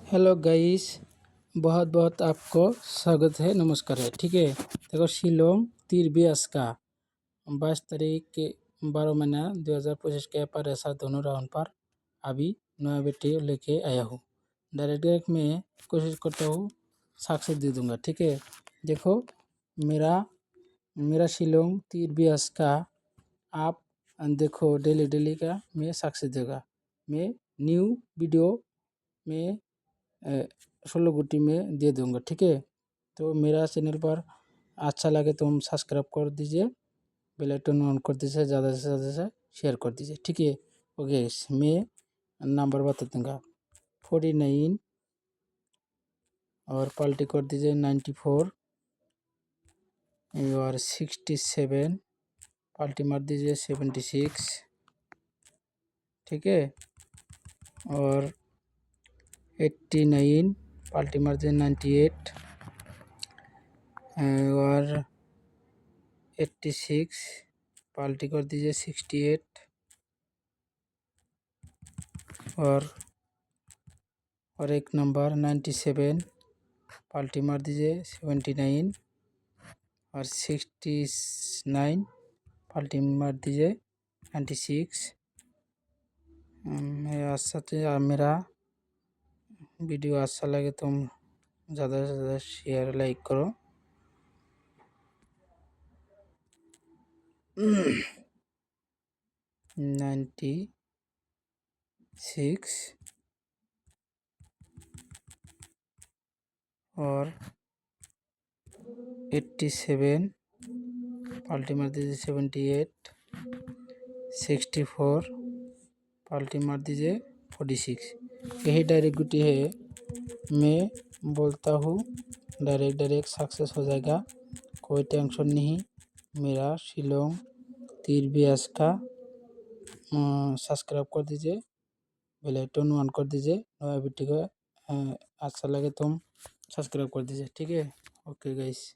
Hello guys, बहुत बहुत आपको स्वागत है, नमस्कार है। ठीक है, देखो शिलोंग तीर ब्यास का 22 तारीख के 12 महीना 2025 के पर ऐसा दोनों राउंड पर अभी नया वीडियो लेके आया हूँ। डायरेक्ट में कोशिश करता हूँ सक्सेस दे दूँगा। ठीक है, देखो मेरा शिलोंग तीर ब्यास का आप देखो डेली का मैं सक्सेस देगा। मैं न्यू वीडियो में 16 गुटी में दे दूँगा। ठीक है, तो मेरा चैनल पर अच्छा लगे तो हम सब्सक्राइब कर दीजिए, बेल आइकन ऑन कर दीजिए, ज़्यादा से ज़्यादा शेयर कर दीजिए। ठीक है, ओके। मैं नंबर बता दूँगा 49 और पलटी कर दीजिए 94 और 67 पलटी मार दीजिए 76। ठीक है, और 89 पलटी मार दीजिए 98 और 86 पलटी कर दीजिए 68 और एक नंबर 97 पलटी मार दीजिए 79 और 69 पलटी मार दीजिए 96। मेरा वीडियो अच्छा लगे तो ज़्यादा से ज़्यादा शेयर लाइक करो। 96 और 87 पलटी मार दीजिए 78 64 पलटी मार दीजिए 46। यही डायरेक्ट गुटी है, मैं बोलता हूँ डायरेक्ट सक्सेस हो जाएगा, कोई टेंशन नहीं। मेरा शिलोंग तीर ब्यास का सब्सक्राइब कर दीजिए, बेल आइकन ऑन कर दीजिए, नया वीडियो को अच्छा लगे तो सब्सक्राइब कर दीजिए। ठीक है, ओके गाइस।